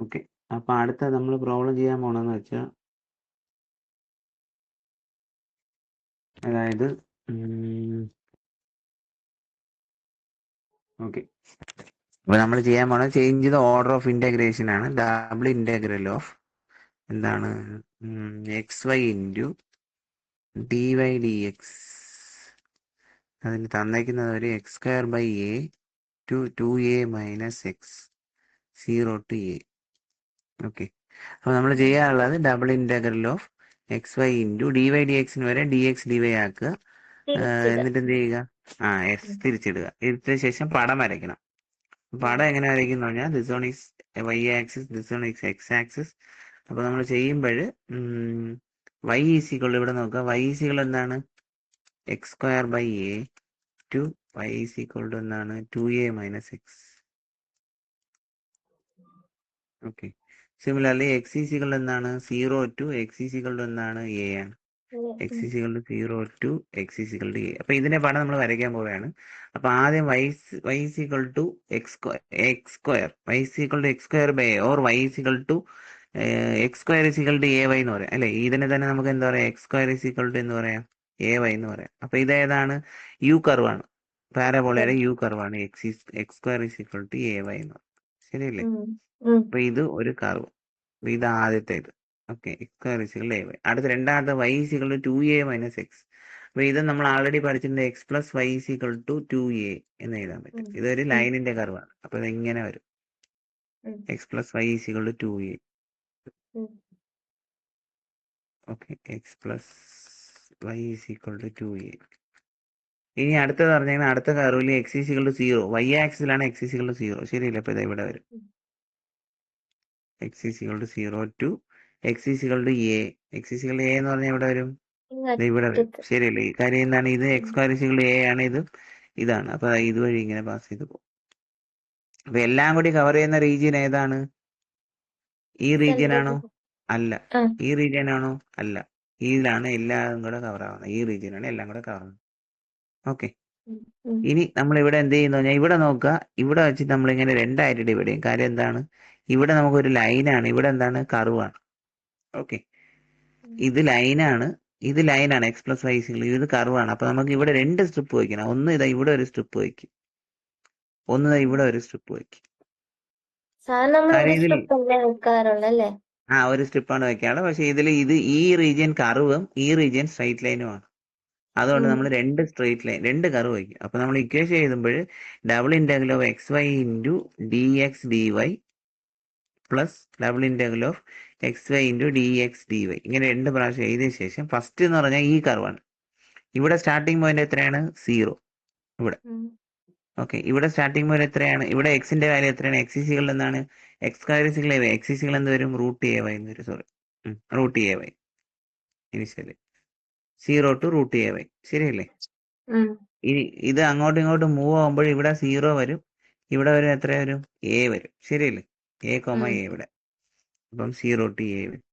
Okay, അപ്പം അടുത്ത നമ്മൾ പ്രോബ്ലം ചെയ്യാൻ പോണെന്ന് വെച്ചാൽ, അതായത് ഓക്കെ, അപ്പോൾ നമ്മൾ ചെയ്യാൻ പോണത് change the order of integration ആണ്. ഡബിൾ ഇൻറ്റഗ്രൽ ഓഫ് എന്താണ് x Y into D y d x. അതിന് തന്നേക്കുന്നത് ഒരു x square by A to 2a minus x 0 to a. Okay, അപ്പോൾ നമ്മൾ ചെയ്യാനുള്ളത് double integral of X Y into D y d എക്സിന് വരെ ഡി എക്സ് ഡി വൈ ആക്കുക. എന്നിട്ട് എന്ത് ചെയ്യുക? എസ് തിരിച്ചിടുക. ഇതിന് ശേഷം പടം വരയ്ക്കണം. പടം എങ്ങനെ വരയ്ക്കും എന്ന് പറഞ്ഞാൽ, this one is y axis, this one is x axis. അപ്പോൾ നമ്മൾ ചെയ്യുമ്പോൾ വൈ ഈസികൾ ഇവിടെ നോക്കുക. വൈ ഈസികൾ എന്താണ്? X square by A to Y is equal to എന്താണ്? 2a minus X. Okay, similarly X is equal എന്താണ്? 0 ടു എക്സ് ഈസികൾ ടു എന്താണ്? A ആണ്. X is equal to 0 to X is equal to A. അപ്പോൾ ഇതിന്റെ പടം നമ്മൾ വരയ്ക്കാൻ പോവുകയാണ്. അപ്പോൾ ആദ്യം Y is equal to X square, Y is equal to X square by A, or Y is equal to X square is equal to A Y എന്ന് പറയാം അല്ലേ? ഇതിനെ തന്നെ നമുക്ക് എന്താ പറയാം? എക്സ് സ്ക്വയർ ഈസിക്വൾ ടു എന്ന് പറയാം എ വൈ എന്ന് പറയാം. അപ്പോൾ ഇത് ഏതാണ്? യു കർവാണ്. പാരബോളയുടെ യു കർവാണ് X square is equal to A Y എന്ന് പറയും. ശരിയല്ലേ? അപ്പൊ ഇത് ഒരു കർവ്. ഇത് ആദ്യത്തേത്. Okay, X square is equal A Y. അടുത്ത രണ്ടാമത്തെ Y is equal to 2a minus X. അപ്പൊ ഇത് നമ്മൾ ആൾറെഡി പഠിച്ചിട്ടുണ്ട്. X plus Y is equal to 2a എന്ന് എഴുതാൻ പറ്റും. ഇതൊരു ലൈനിന്റെ കർവാണ്. അപ്പൊ ഇത് ഇങ്ങനെ വരും. X plus Y is equal to 2a. Okay, X plus Y is equal to 2a. ഇനി അടുത്തത് പറഞ്ഞാൽ അടുത്ത കർവിൽ എക്സ് ഈസിക്വൾ ടു 0, വൈ ആക്സിലാണ് എക്സ് ഈസിക്വൾ ടു 0. ശരിയല്ലേ? അപ്പൊ ഇത് ഇവിടെ വരും. X is equal to 0 to X is equal to A. X is equal A എന്ന് പറഞ്ഞാൽ ഇവിടെ വരും. ഇവിടെ വരും. ശരിയല്ലേ? ഈ കാര്യം എന്താണ്? ഇത് എക്സ് സ്ക്വയർ ഈസിക്വൾ എ ആണ്, ഇതാണ്. അപ്പൊ ഇതുവഴി ഇങ്ങനെ പാസ് ചെയ്ത് പോകും. അപ്പൊ എല്ലാം കൂടി കവർ ചെയ്യുന്ന റീജിയൻ ഏതാണ്? ഈ റീജിയൻ ആണോ? അല്ല. ഈ റീജിയൻ ആണോ? അല്ല. ഇതിലാണ് എല്ലാം കൂടെ കവർ ആവുന്നത്. ഈ റീജിയൻ ആണ് എല്ലാം കൂടെ കവർ ആവുന്നത്. ഓക്കെ, ഇനി നമ്മൾ ഇവിടെ എന്ത് ചെയ്യുന്നു പറഞ്ഞാൽ, ഇവിടെ നോക്കുക. ഇവിടെ വെച്ച് നമ്മളിങ്ങനെ രണ്ടായിട്ട് ഡിവൈഡ് ചെയ്യും. കാര്യം എന്താണ്? ഇവിടെ നമുക്കൊരു ലൈനാണ്, ഇവിടെ എന്താണ്? കർവാണ്. ഓക്കെ, ഇത് ലൈനാണ്, ഇത് ലൈനാണ്. എക്സ് പ്ലസ് വൈ സിംഗിൾ, ഇത് കർവാണ്. അപ്പൊ നമുക്ക് ഇവിടെ രണ്ട് സ്ട്രിപ്പ് വയ്ക്കണം. ഒന്ന് ഇതാ ഇവിടെ ഒരു സ്ട്രിപ്പ് വയ്ക്കും, ഒന്ന് ഇതാ ഇവിടെ ഒരു സ്ട്രിപ്പ് വയ്ക്കും. ഒരു സ്ട്രിപ്പാണ് വെക്കാറുള്ളത്. പക്ഷെ ഇതിൽ ഈ റീജിയൻ കർവും ഈ റീജിയൻ സ്ട്രൈറ്റ് ലൈനുമാണ്. അതുകൊണ്ട് നമ്മൾ രണ്ട് കർവ് വയ്ക്കും. അപ്പൊ നമ്മൾ ഇക്വേഷൻ എഴുതുമ്പോൾ double integral of X Y into D X D Y plus double integral of X Y into D X D y, ഇങ്ങനെ രണ്ട് പ്രാവശ്യം എഴുതിയ ശേഷം ഫസ്റ്റ് എന്ന് പറഞ്ഞാൽ ഈ കർവാണ്. ഇവിടെ സ്റ്റാർട്ടിംഗ് പോയിന്റ് എത്രയാണ്? 0. ഇവിടെ ഓക്കെ, ഇവിടെ സ്റ്റാർട്ടിംഗ് പോയിന്റ് എത്രയാണ്? ഇവിടെ എക്സിന്റെ വാല്യൂ എത്രയാണ്? എക്സ് ഈസിക്വൾ എന്താണ്? X square is equal A y. X is equal എന്ത് വരും? റൂട്ട് എ വൈ എന്ന് വരും. Sorry, root A y initially 0 to root A y. ശരിയല്ലേ? ഇനി ഇത് അങ്ങോട്ടും ഇങ്ങോട്ടും മൂവ് ആകുമ്പോൾ ഇവിടെ 0 വരും, ഇവിടെ വരും എത്ര വരും? എ വരും. ശരിയല്ലേ? എ കോമ എ ഇവിടെ. അപ്പം 0 ടു എ വരും.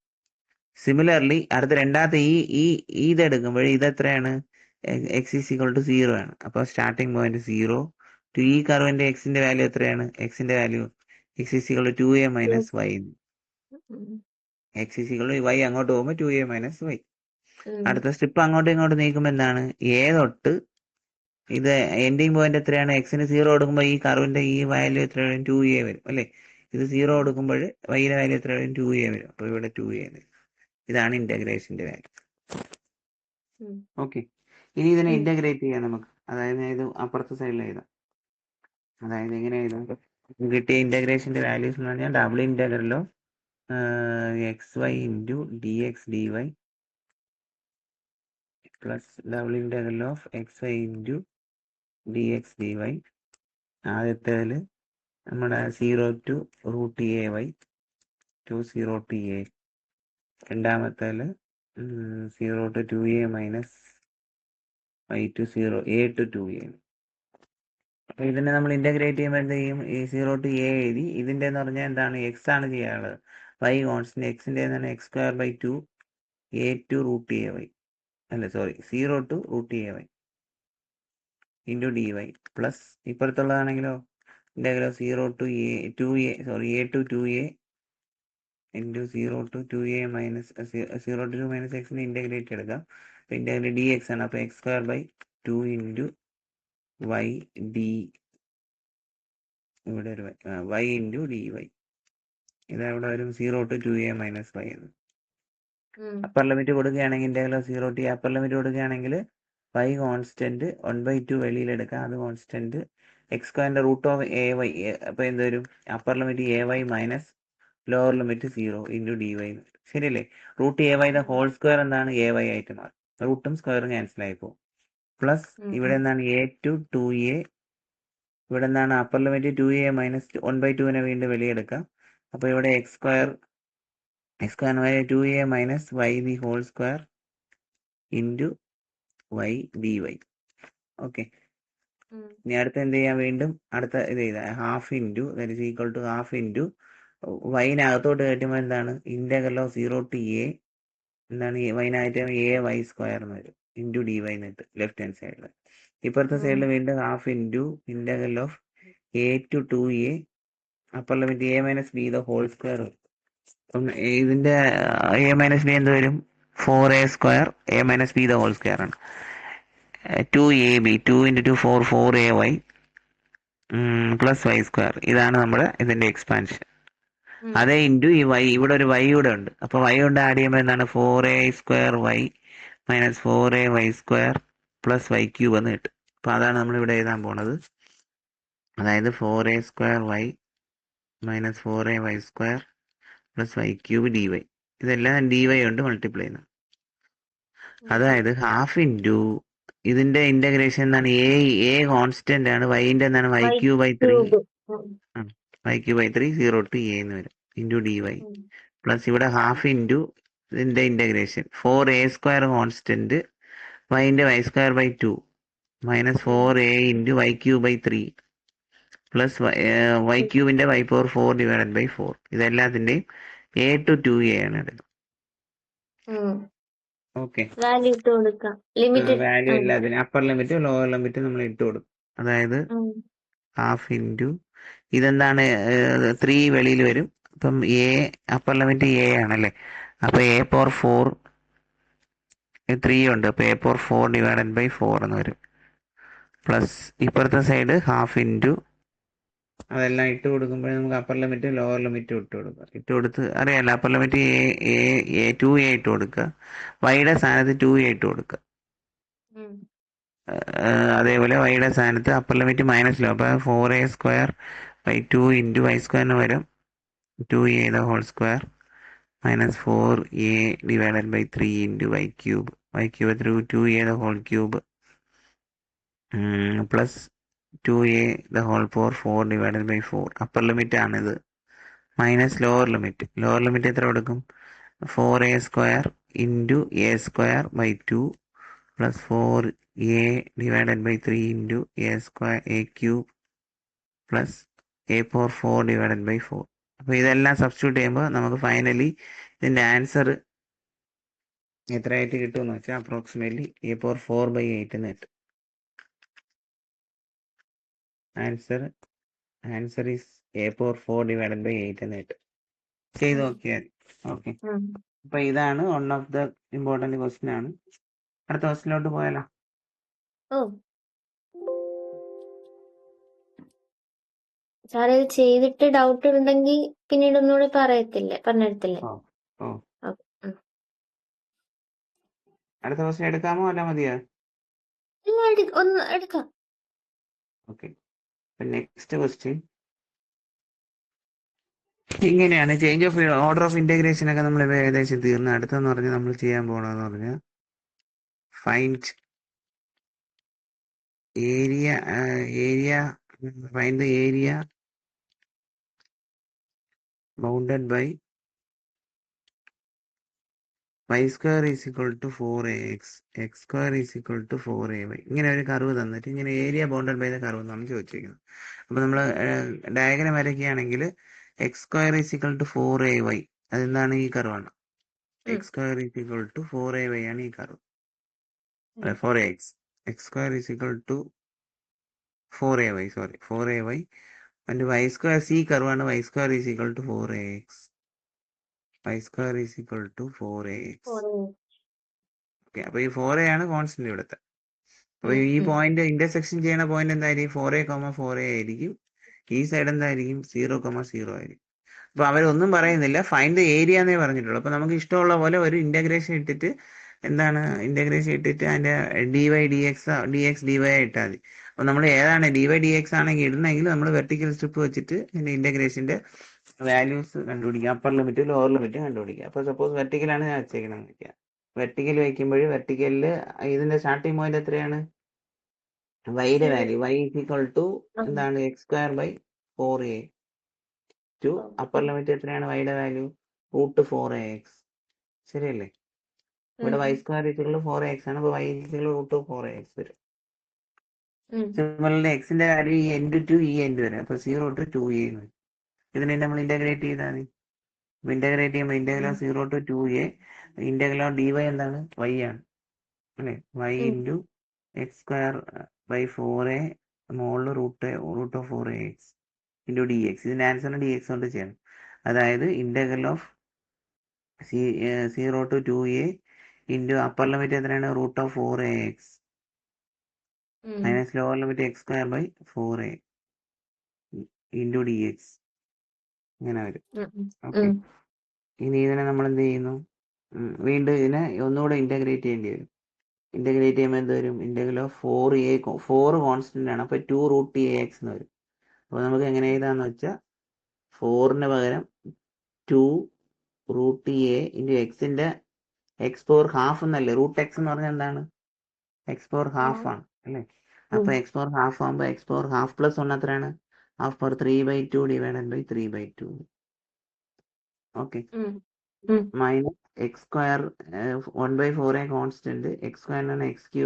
സിമിലർലി അടുത്ത രണ്ടാമത്തെ ഇത് എടുക്കുമ്പോൾ ഇത് എത്രയാണ്? എക്സ് ഈസിക്വൾ ടു 0 ആണ്. അപ്പോൾ സ്റ്റാർട്ടിംഗ് പോയിന്റ് 0 ടു ഈ കർവിന്റെ എക്സിന്റെ വാല്യൂ എത്രയാണ്? എക്സിന്റെ value x is equal to 2a minus y. X is equal to y അങ്ങോട്ട് പോകുമ്പോൾ 2a മൈനസ് വൈ. അടുത്ത സ്ട്രിപ്പ് അങ്ങോട്ടും ഇങ്ങോട്ടും നീക്കുമ്പോൾ എന്താണ്? എ തൊട്ട് ഇത് എൻഡിങ് പോയിന്റ് എത്രയാണ്? എക്സിന് 0 കൊടുക്കുമ്പോൾ ഈ കർവിന്റെ ഈ വാല്യൂ എത്ര വരും? 2a വരും അല്ലേ? ഇത് 0 കൊടുക്കുമ്പോൾ വൈയുടെ വാല്യൂ എത്ര വരും? 2a വരും. അപ്പോൾ ഇവിടെ 2a വരും. ഇതാണ് ഇന്റഗ്രേഷന്റെ വാല്യൂ. ഓക്കെ, ഇനി ഇതിനെ ഇന്റഗ്രേറ്റ് ചെയ്യാം നമുക്ക്. അതായത് ഇത് അപ്പുറത്തെ സൈഡിൽ എഴുതാം. അതായത് എങ്ങനെ എഴുതാം? കിട്ടിയ ഇന്റഗ്രേഷന്റെ വാല്യൂസ് എന്ന് പറഞ്ഞാൽ ഡബിൾ ഇന്റഗ്രലോ X Y into D X D Y plus double integral of X Y into D X D Y. ആദ്യത്തേതിൽ നമ്മുടെ 0 to root A Y to 0 to A. രണ്ടാമത്തേതിൽ 0 to 2a minus Y to 0 A to 2a. അപ്പൊ ഇതിനെ നമ്മൾ integrate ചെയ്യുമ്പോൾ എന്ത് ചെയ്യും? ഈ 0 ടു എ എഴുതി. ഇതിന്റെ എന്ന് പറഞ്ഞാൽ എന്താണ്? എക്സ് ആണ് ചെയ്യാനുള്ളത്. Y constant. എക്സിന്റെ എന്താണ്? X square by 2 A to root A Y. അല്ല sorry, 0 to root A Y into D Y plus ഇപ്പുറത്തുള്ളതാണെങ്കിലോ integral 0 to A to A sorry A to 2a into 0 to 2a minus 0 to 2 minus എക്സിന് integrate എടുക്കാം. അപ്പോൾ integrate D X ആണ്. അപ്പോൾ X square by 2 into Y D, ഇവിടെ ഒരു Y into D Y. ഇതവിടെ വരും 0 to 2a മൈനസ് വൈ എന്ന്. അപ്പർ ലിമിറ്റ് കൊടുക്കുകയാണെങ്കിൽ ഇൻ്റഗ്രൽ 0 to അപ്പർ ലിമിറ്റ് കൊടുക്കുകയാണെങ്കിൽ വൈ കോൺസ്റ്റന്റ് 1/2 വെളിയിലെടുക്കാം, അത് കോൺസ്റ്റന്റ് എക്സ് സ്ക്വയറിന്റെ റൂട്ട് ഓഫ് എ വൈ. അപ്പോൾ എന്ത് വരും? Upper limit a y minus lower limit 0 into D y. ശരിയല്ലേ? റൂട്ട് എ വൈയുടെ ഹോൾ സ്ക്വയർ എന്താണ്? എ വൈ ആയിട്ട് മാറും. റൂട്ടും സ്ക്വയറും ക്യാൻസൽ ആയി പോകും. പ്ലസ് ഇവിടെ എന്താണ്? A to 2a. ഇവിടെ എന്താണ്? അപ്പർ ലിമിറ്റ് 2a മൈനസ് 1/2 വീണ്ടും വെളിയെടുക്കാം. അപ്പോൾ ഇവിടെ x square 2a minus y the whole square into Y d y. Okay, ഇനി അടുത്ത് എന്ത് ചെയ്യാം? വീണ്ടും അടുത്ത ഇത് ചെയ്താൽ half into that is equal to half into വൈനകത്തോട്ട് കയറ്റുമ്പോൾ എന്താണ്? ഇൻ്റഗ്രൽ ഓഫ് 0 to a എന്താണ്? വൈനകത്ത് എ വൈ സ്ക്വയർ എന്ന് വരും ഇൻറ്റു ഡി വൈ എന്നിട്ട് ലെഫ്റ്റ് ഹാൻഡ് സൈഡിൽ. ഇപ്പുറത്തെ സൈഡിൽ വീണ്ടും half into integral of a to 2a upper limit a minus b the whole square. അപ്പം ഇതിൻ്റെ എ മൈനസ് ബി എന്ത് വരും? 4a square a minus b the whole square ആണ്. 2ab 2 into 2 4ay plus Y square. ഇതാണ് നമ്മുടെ ഇതിൻ്റെ expansion. അതേ into ഈ വൈ, ഇവിടെ ഒരു വൈ കൂടെ ഉണ്ട്. അപ്പോൾ വൈ കൊണ്ട് ആഡ് ചെയ്യുമ്പോൾ എന്താണ്? 4a square y minus 4a y square plus y cube എന്ന് കിട്ടും. അപ്പോൾ അതാണ് നമ്മളിവിടെ എഴുതാൻ പോണത്. അതായത് 4a square y minus 4a y square plus y cube d y. ഇതെല്ലാം ഡി വൈ കൊണ്ട് മൾട്ടിപ്ലൈ ചെയ്യുന്നത്. അതായത് ഹാഫ് ഇൻറ്റു ഇതിന്റെ ഇന്റഗ്രേഷൻ എന്താണ്? എ കോൺസ്റ്റന്റ് ആണ്. വൈൻ്റെ എന്താണ്? Y cube by 3 y cube by 3 0 to a എന്ന് വരും ഇൻറ്റു ഡി വൈ. പ്ലസ് ഇവിടെ ഹാഫ് ഇൻറ്റു ഇതിന്റെ ഇന്റഗ്രേഷൻ 4a സ്ക്വയർ കോൺസ്റ്റന്റ് വൈൻ്റെ y square by 2 minus 4a into y cube by 3 plus y ക്യൂബിന്റെ y power 4 divided by 4. ഇതെല്ലാത്തിന്റെയും a to 2a ആണ് എടുക്കുന്നത്. Okay, value ഇട്ട് കൊടുക്കാം. വാല്യൂ എല്ലാത്തിനും അപ്പർ ലിമിറ്റ് ലോവർ ലിമിറ്റ് നമ്മൾ ഇട്ട് കൊടുക്കും. അതായത് ഹാഫ് ഇൻറ്റു ഇതെന്താണ്? 3 വെളിയിൽ വരും. അപ്പം എ അപ്പർ ലിമിറ്റ് എ ആണല്ലേ. അപ്പോൾ എ പവർ 4 3 ഉണ്ട്. അപ്പോൾ എ പവർ 4 ഡിവൈഡഡ് ബൈ 4 എന്ന് വരും. പ്ലസ് ഇപ്പുറത്തെ സൈഡ് ഹാഫ് ഇൻറ്റു അതെല്ലാം ഇട്ട് കൊടുക്കുമ്പോൾ നമുക്ക് അപ്പർ ലിമിറ്റ് ലോവർ ലിമിറ്റ് ഇട്ട് കൊടുക്കുക. ഇട്ട് കൊടുത്ത് അറിയാമല്ലോ, അപ്പർ ലിമിറ്റ് എ 2a ഇട്ട് കൊടുക്കുക, വൈയുടെ സ്ഥാനത്ത് 2a ഇട്ട് കൊടുക്കുക. അതേപോലെ വൈയുടെ സ്ഥാനത്ത് അപ്പർ ലിമിറ്റ് മൈനസ് ലോ. അപ്പോൾ 4a square by 2 into Y സ്ക്വയറിന് വരും 2a the whole square minus 4a divided by 3 into y cube 2a the whole cube plus 2a the whole power 4 divided by 4. Upper limit ആണിത്. Minus lower limit എത്ര കൊടുക്കും? 4a square into a square by 2 plus 4a divided by 3 into a square a cube plus a power 4 divided by 4. അപ്പോൾ ഇതെല്ലാം substitute ചെയ്യുമ്പോൾ നമുക്ക് finally ഇതിൻ്റെ answer എത്രയായിട്ട് കിട്ടുമെന്ന് വെച്ചാൽ അപ്രോക്സിമേറ്റ്ലി എ പവർ 4/8 എന്ന് കിട്ടും. Answer is a power 4 divided by 8 എന്ന് കിട്ടും. ചെയ്ത് നോക്കിയാൽ. ഓക്കെ, അപ്പൊ ഇതാണ് one of the important question ആണ്. അടുത്ത ക്വസ്റ്റ്യനിലോട്ട് പോയാലോ? സാറേ ഇത് ചെയ്തിട്ട് ഡൗട്ട് ഉണ്ടെങ്കിൽ പിന്നീട് ഒന്നുകൂടെ പറഞ്ഞെടുത്തില്ലേ? അടുത്ത ക്വസ്റ്റ്യൻ എടുക്കാമോ അല്ല മതിയോ? ഒന്ന് എടുക്കാം. ഓക്കെ, നെക്സ്റ്റ് ക്വസ്റ്റ്യൻ ഇങ്ങനെയാണ്. Change of order of integration ഒക്കെ നമ്മൾ ഏകദേശം തീർന്നു. അടുത്തെന്ന് പറഞ്ഞാൽ നമ്മൾ ചെയ്യാൻ പോകണമെന്ന് പറഞ്ഞാൽ find find the area bounded by y square is equal to 4ax x square is equal to 4ay. ഇങ്ങനെ ഒരു കർവ് തന്നിട്ട് ഇങ്ങനെ area bounded by the curve എന്നാണ് ചോദിച്ചിരിക്കുന്നത്. അപ്പോൾ നമ്മൾ ഡയഗ്രം വരയ്ക്കുകയാണെങ്കിൽ x square is equal to 4ay, അതെന്താണ്? ഈ കർവാണ്. X square is equal to 4ay ആണ് ഈ curve. 4ax. X square is equal to 4ay and y square സി കർവാണ്. Y square is equal to 4ax. Y square is equal to 4ax. 4a. Okay, അപ്പോൾ ഈ 4a ആണ് constant ഇവിടുത്തെ. അപ്പോൾ ഉം, ഈ ഉം. പോയിന്റ് ഇന്റർസെക്ഷൻ ചെയ്യുന്ന പോയിന്റ് എന്തായിരിക്കും? 4a, 4a ആയിരിക്കും. ഈ സൈഡ് എന്തായിരിക്കും? 0, 0 ആയിരിക്കും. അപ്പൊ അവരൊന്നും പറയുന്നില്ല, ഫൈൻഡ് ദ ഏരിയ എന്നേ പറഞ്ഞിട്ടുള്ളൂ. അപ്പൊ നമുക്ക് ഇഷ്ടമുള്ള പോലെ ഒരു ഇന്റഗ്രേഷൻ ഇട്ടിട്ട് എന്താണ് ഇന്റഗ്രേഷൻ ഇട്ടിട്ട് അതിന്റെ dy ഇട്ടാൽ മതി. അപ്പൊ നമ്മൾ ഏതാണ് dy ആണെങ്കിൽ ഇടണമെങ്കിൽ നമ്മൾ വെർട്ടിക്കൽ സ്ട്രിപ്പ് വെച്ചിട്ട് ഇതിന്റെ ഇന്റഗ്രേഷന്റെ വാല്യൂസ് കണ്ടുപിടിക്കുക, അപ്പർ ലിമിറ്റ് ലോവർ ലിമിറ്റ് കണ്ടുപിടിക്കുക. അപ്പൊ സപ്പോസ് വെർട്ടിക്കലാണ് ഞാൻ വെച്ചേക്കണമെന്ന് വെക്കുക. വെർട്ടിക്കൽ വയ്ക്കുമ്പോൾ വെർട്ടിക്കലില് ഇതിന്റെ സ്റ്റാർട്ടിംഗ് പോയിന്റ് എത്രയാണ്? വൈയുടെ വാല്യൂ y ഈക്വൽ ടു എന്താണ് x²/4a ടു അപ്പർ ലിമിറ്റ് എത്രയാണ് വൈയുടെ വാല്യൂ? √4ax. ശരിയല്ലേ? ഇവിടെ y² 4ax ആണ്. അപ്പൊ y √4ax വരും. സിമിലർലി എക്സിന്റെ വാല്യൂ ഈ എൻഡ് ടു ഈ എൻഡ് വരും. അപ്പൊ 0 to 2a വരും. ഇതിനെ നമ്മൾ ഇന്റഗ്രേറ്റ് ചെയ്താൽ മതി. ഇന്റഗ്രേറ്റ് ചെയ്യുമ്പോൾ integral 0 to 2a integral dy എന്താണ്? y ആണ് അല്ലെ? y ഇൻറ്റു x²/4a മോളിൽ √4ax ഇൻറ്റു dx. ഇതിന്റെ ആൻസറിന് dx കൊണ്ട് ചെയ്യണം. അതായത് integral of 0 to 2a into upper limit എത്രയാണ്? √4ax minus lower limit x²/4a into dx. ഇങ്ങനെ വരും. ഓക്കെ, ഇനി ഇതിനെ നമ്മൾ എന്ത് ചെയ്യുന്നു? വീണ്ടും ഇതിനെ ഒന്നുകൂടെ ഇന്റഗ്രേറ്റ് ചെയ്യേണ്ടി വരും. ഇന്റഗ്രേറ്റ് ചെയ്യുമ്പോൾ എന്ത് വരും? ഇന്റഗ്രൽ ഓഫ് 4 കോൺസ്റ്റന്റ് ആണ്. അപ്പൊ 2√ax എന്ന് വരും. അപ്പൊ നമുക്ക് എങ്ങനെ എഴുതാന്ന് വെച്ചാൽ 4ന് പകരം 2√a ഇൻറ്റു എക്സിന്റെ x⁴ എന്നല്ലേ? √x എന്ന് പറഞ്ഞാൽ എന്താണ്? x⁴ ആണ് അല്ലേ? അപ്പൊ x⁴ ആകുമ്പോൾ x⁴ പ്ലസ് 1 എത്രയാണ്? Half power 3/2 divided by 3/2. Okay, minus x², 1/4a constant, x² x³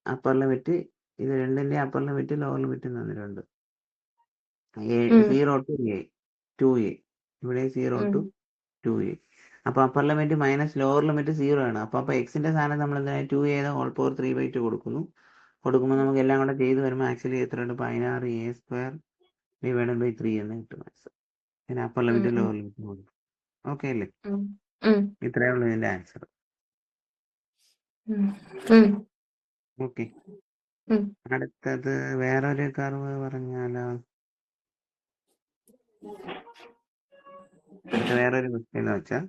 upper limit. ഇത് രണ്ടിന്റെ അപ്പർ ലിമിറ്റ് ലോവർ ലിമിറ്റ് തന്നിട്ടുണ്ട്. 0 to a 2a, ഇവിടെ 0 to 2a. അപ്പൊ upper limit minus lower limit 0 ആണ്. അപ്പൊ എക്സിന്റെ സ്ഥാനം നമ്മൾ എന്താ 2a ഹോൾ പവർ 3/2 കൊടുക്കുമ്പോൾ നമുക്ക് എല്ലാം കൂടെ ചെയ്ത് വരുമ്പോൾ ആക്ച്വലി എത്രയുണ്ട്? 16a² ഡിവൈഡഡ് ബൈ 3 എന്ന് കിട്ടും. പിന്നെ അപ്പർ ലിമിറ്റ് ലോവർ ലിമിറ്റ് കൊടുക്കും. ഓക്കെ അല്ലേ? ഇത്രയേ ഉള്ളൂ ഇതിന്റെ ആൻസർ. ഓക്കെ, അടുത്തത് വേറൊരു കർവ് പറഞ്ഞാലോ? അടുത്ത വേറൊരു ക്വസ്റ്റ്യൻ എന്ന് വെച്ചാൽ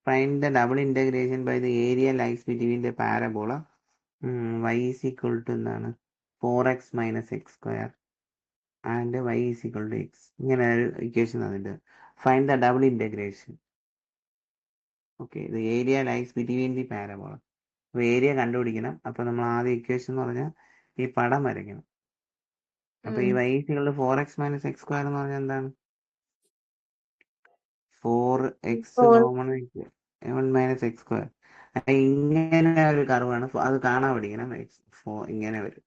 find the double integration by the area lies between the parabola y is equal to എന്താണ് 4x minus x² and y is equal to x. ഇങ്ങനെ ഒരു ഇക്വേഷൻ തന്നിട്ട് find the double integration. Okay, the area lies between the parabola. അപ്പോൾ area കണ്ടുപിടിക്കണം. അപ്പൊ നമ്മൾ ആദ്യ equation എന്ന് പറഞ്ഞാൽ ഈ പടം വരയ്ക്കണം. അപ്പൊ ഈ y is equal to 4x minus x² എന്ന് പറഞ്ഞാൽ എന്താണ്? 4x common minus x². ഇങ്ങനെ ഒരു കർവാണ്. അത് കാണാൻ പഠിക്കണം. ഇങ്ങനെ വരും.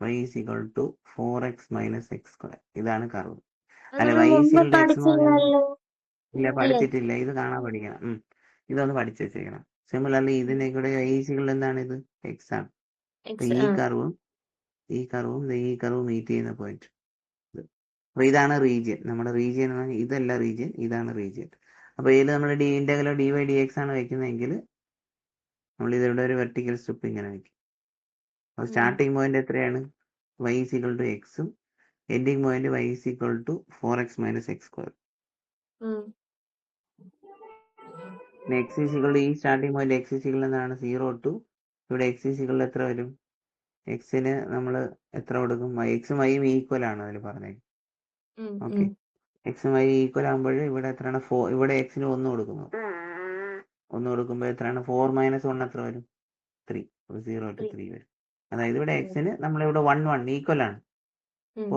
y is equal to 4x minus x². ഇതാണ് കർവ്. അല്ലെ, y is equal to x എന്ന് പറഞ്ഞാൽ ഇല്ല, പഠിച്ചിട്ടില്ല. ഇത് കാണാൻ പഠിക്കണം. ഇതൊന്ന് പഠിച്ചു വെച്ചേക്കണം. സിമിലർലി ഇതിനെ കൂടെ y is equal to എന്താണ്? ഇത് x ആണ്. അപ്പൊ ഈ കർവും ഈ കർവും മീറ്റ് ചെയ്യുന്ന പോയിന്റ്. അപ്പൊ ഇതാണ് റീജിയൻ. നമ്മുടെ റീജിയൻ ഇതല്ല റീജിയൻ, ഇതാണ് റീജിയൻ. അപ്പൊ ഇതിൽ നമ്മൾ ഇന്റഗ്രൽ dy/dx ആണ് വെക്കുന്നതെങ്കിൽ നമ്മൾ ഇതിവിടെ ഒരു വെർട്ടിക്കൽ സ്ട്രിപ്പ് ഇങ്ങനെ വെക്കും. അപ്പൊ സ്റ്റാർട്ടിംഗ് പോയിന്റ് എത്രയാണ്? y is equal to x ഉം ending point y is equal to 4x minus x². x is equal to ഈ starting point x is equal എന്താണ്? 0 to ഇവിടെ x is equal എത്ര വരും? എക്സിന് നമ്മൾ എത്ര കൊടുക്കും? എക്സും വൈയും ഈക്വൽ ആണ് അതിൽ പറഞ്ഞേക്കും. ഓക്കെ, എക്സും വൈ ഈക്വൽ ആകുമ്പോൾ ഇവിടെ എത്രയാണ്? ഇവിടെ എക്സിന് 1 കൊടുക്കുന്നു. 1 കൊടുക്കുമ്പോൾ എത്രയാണ്? 4 - 1 എത്ര വരും? 3. 0 to 3 വരും. അതായത് ഇവിടെ എക്സിന് നമ്മളിവിടെ 1 ഈക്വൽ ആണ്.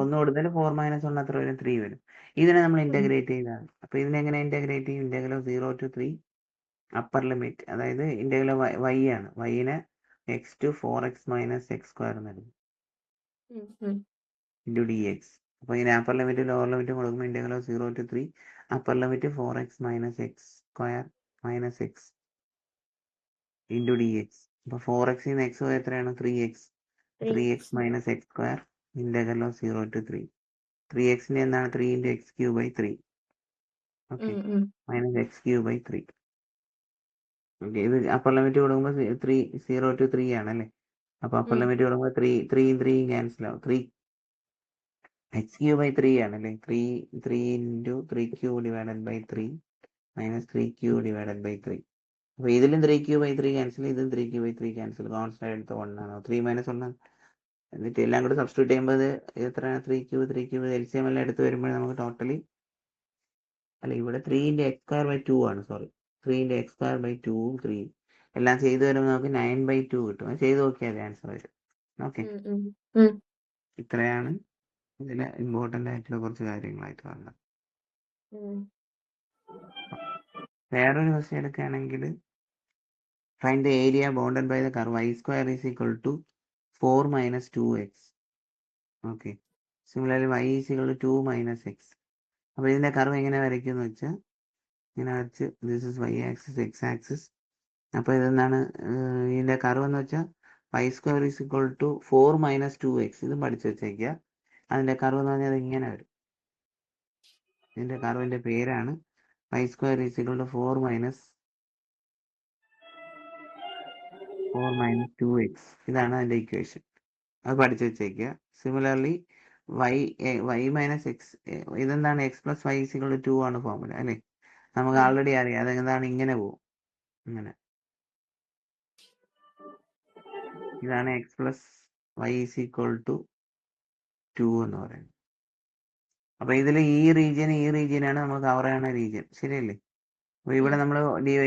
1 കൊടുത്താൽ 4 - 1 എത്ര വരും? 3 വരും. ഇതിനെ നമ്മൾ ഇന്റഗ്രേറ്റ് ചെയ്താണ്. അപ്പൊ ഇതിനെങ്ങനെ ഇന്റഗ്രേറ്റ് ചെയ്യും? ഇന്റഗ്രൽ 0 to 3 അപ്പർ ലിമിറ്റ്, അതായത് ഇന്റഗ്രൽ y ആണ്. yനെ x to 4x minus x² നൽകും ഇൻറ്റു dx. അപ്പൊ ഇതിന് അപ്പർ ലിമിറ്റ് ലോവർ ലിമിറ്റ് കൊടുക്കുമ്പോൾ integral 0 to 3 upper limit 4x minus x² minus x into dx. അപ്പൊ 4x ന്ന് x എത്രയാണ്? 3x. 3x minus x square integral of 0 to 3. 3xന്റെ എന്താണ് 3 into x cube by 3. Okay minus x cube by 3. Okay ഇത് upper limit കൊടുക്കുമ്പോൾ 3 0 to 3 ആണല്ലേ. അപ്പോൾ upper limit കൊടുക്കുമ്പോൾ 3 cancel ആവും. 3 എക്സ് ക്യൂബ് ബൈ 3 ആണല്ലേ. 3 into 3 cube divided by 3 minus 3 cube divided by 3. അപ്പോൾ ഇതിലും 3 ക്യൂബ് ബൈ 3 ക്യാൻസൽ, ഇതും 3 ക്യൂബ് ബൈ 3 ക്യാൻസൽ. കോൺസ്റ്റന്റ് എടുത്ത 1 ആണ്. 3 മൈനസ് 1 ആണ്. എന്നിട്ട് എല്ലാം കൂടെ സബ്സ്റ്റിറ്റ്യൂട്ട് ചെയ്യുമ്പോൾ ഇത് എത്രയാണ് 3 ക്യൂബ് എൽസിഎം എല്ലാം എടുത്ത് വരുമ്പോൾ നമുക്ക് ടോട്ടലി അല്ല ഇവിടെ 3 into x square by 2 ആണ്. Sorry 3 into x square by 2 3 എല്ലാം ചെയ്ത് വരുമ്പോൾ നമുക്ക് 9/2 കിട്ടും. അത് ചെയ്ത് നോക്കിയാൽ ആൻസർ വരും. ഓക്കെ ഇത്രയാണ് ഇതിലെ ഇമ്പോർട്ടൻ്റ് ആയിട്ടുള്ള കുറച്ച് കാര്യങ്ങളായിട്ട് പറഞ്ഞത്. വേറൊരു ക്വസ്റ്റ്യൻ എടുക്കുകയാണെങ്കിൽ find the area bounded by the curve y square is equal to 4 minus 2x. Okay similarly y is equal to 2 minus x. അപ്പോൾ ഇതിൻ്റെ കർവ് എങ്ങനെ വരയ്ക്കും എന്ന് വെച്ചാൽ ഇങ്ങനെ വരച്ച് this is y axis x axis. അപ്പോൾ ഇതെന്താണ് ഇതിൻ്റെ കർവ് എന്ന് വെച്ചാൽ y square is equal to 4 minus 2x. ഇത് പഠിച്ചു വെച്ചേക്കുക. അതിൻ്റെ കർവ് എന്ന് പറഞ്ഞാൽ ഇങ്ങനെ വരും. ഇതിൻ്റെ കർവിൻ്റെ പേരാണ് y square is equal to 4 minus 2x. ഇതാണ് അതിൻ്റെ ഇക്വേഷൻ. അത് പഠിച്ചു വെച്ചേക്കുക. സിമിലർലി y മൈനസ് എക്സ് ഇതെന്താണ് x plus y is equal to 2 ആണ് ഫോർമുല അല്ലേ. നമുക്ക് ആൾറെഡി അറിയാം അതെന്താണ് ഇങ്ങനെ പോകും. ഇങ്ങനെ ഇതാണ് x plus y is equal to 2 എന്ന് പറയുന്നത്. അപ്പോൾ ഇതിൽ ഈ റീജിയനാണ് നമ്മൾ കവർ ചെയ്യുന്ന റീജിയൻ, ശരിയല്ലേ. അപ്പോൾ ഇവിടെ നമ്മൾ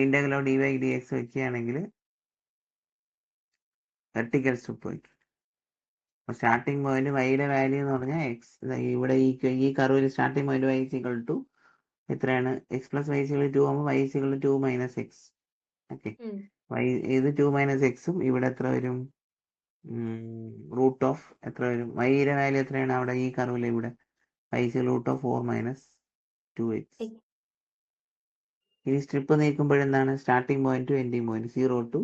ഇൻ്റഗ്രൽ ഓഫ് dy dx വെക്കുകയാണെങ്കിൽ വെർട്ടിക്കൽ സ്റ്റെപ്പ് വയ്ക്കും. അപ്പോൾ സ്റ്റാർട്ടിംഗ് പോയിന്റ് വൈയുടെ വാല്യൂ എന്ന് പറഞ്ഞാൽ എക്സ് ഇവിടെ ഈ കർവിൽ starting point y equal to എത്രയാണ് x plus y equal to ആകുമ്പോൾ y equal to 2 minus X. Okay y ഇത് 2 മൈനസ് എക്സും ഇവിടെ എത്ര വരും റൂട്ട് ഓഫ് എത്ര വരും വൈയുടെ വാല്യൂ എത്രയാണ് അവിടെ ഈ കർവിൽ ഇവിടെ y equal root of 4 minus 2x. ഇനി സ്ട്രിപ്പ് നീക്കുമ്പോഴെന്താണ് starting point to ending point 0 to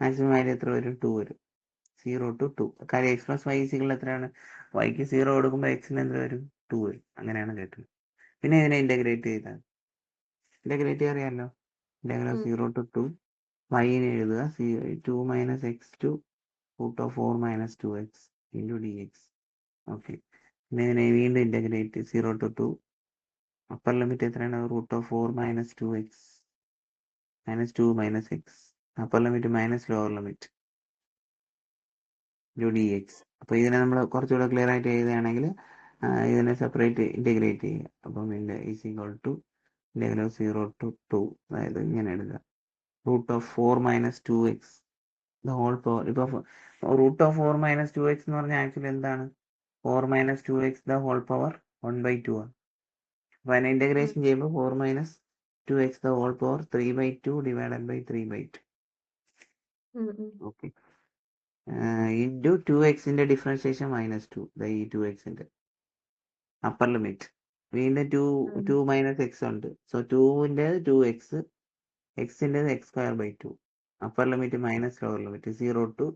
maximum value എത്ര വരും 2 വരും. 0 to 2 കാര്യം എക്സ് പ്ലസ് വൈ ഈക്വൽ എത്രയാണ് വൈക്ക് 0 കൊടുക്കുമ്പോൾ എക്സിന് എന്ത് വരും 2 വരും. അങ്ങനെയാണ് കേട്ടത്. പിന്നെ ഇതിനെ ഇൻ്റഗ്രേറ്റ് ചെയ്താൽ ഇൻ്റഗ്രേറ്റ് അറിയാമല്ലോ. ഇൻ്റഗ്രൽ 0 to 2 വൈനെ എഴുതുക 2 minus x to root of 4 minus 2x into D x. Okay പിന്നെ ഇതിനെ വീണ്ടും ഇൻ്റഗ്രേറ്റ് 0 to 2 അപ്പർ ലിമിറ്റ് എത്രയാണ് root of 4 minus 2x minus 2 minus x upper limit minus lower limit dx. അപ്പോൾ ഇതിനെ നമ്മൾ കുറച്ചുകൂടെ ക്ലിയർ ആയിട്ട് എഴുതുകയാണെങ്കിൽ ഇതിനെ സെപ്പറേറ്റ് ഇൻ്റഗ്രേറ്റ് ചെയ്യുക. അപ്പം ഇതിൻ്റെ is equal to integral 0 to 2 അതായത് ഇങ്ങനെ എടുക്കുക root of 4 minus 2x the whole power. ഇപ്പോൾ റൂട്ട് ഓഫ് 4 മൈനസ് 2x എന്ന് പറഞ്ഞാൽ ആക്ച്വലി എന്താണ് 4 minus 2x the whole power 1/2 ആണ്. അപ്പോൾ അതിനെ ഇൻ്റഗ്രേഷൻ ചെയ്യുമ്പോൾ 4 minus 2x the whole power 3/2 divided by 3/2. Okay into 2xൻ്റെ ഡിഫറൻഷിയേഷൻ -2 ഈ 2xൻ്റെ അപ്പർ ലിമിറ്റ് വീണ്ടും 2 മൈനസ് എക്സ് ഉണ്ട്. സോ 2ൻ്റെ 2x എക്സിൻ്റെ x square by 2 upper limit minus lower limit 0 to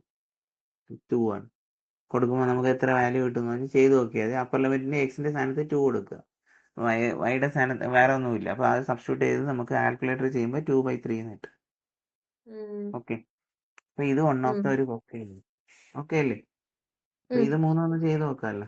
2 ആണ്. കൊടുക്കുമ്പോൾ നമുക്ക് എത്ര വാല്യൂ കിട്ടുമെന്ന് പറഞ്ഞാൽ ചെയ്ത് നോക്കിയാൽ അപ്പർ ലിമിറ്റിൻ്റെ എക്സിൻ്റെ സ്ഥാനത്ത് 2 കൊടുക്കുക. വൈയുടെ സ്ഥാനത്ത് വേറെ ഒന്നുമില്ല. അപ്പോൾ അത് സബ്സ്റ്റിറ്റ്യൂട്ട് ചെയ്ത് നമുക്ക് കാൽക്കുലേറ്റർ ചെയ്യുമ്പോൾ 2/3 എന്ന് കിട്ടും. ഓക്കെ അപ്പോൾ ഇത് വൺ ഓഫ് ദ ഒരു ക്വസ്റ്റ്യൻ. ഓക്കെ അല്ലേ. അപ്പോൾ ഇത് മൂന്നും ഒന്ന് ചെയ്ത് നോക്കാമല്ലോ.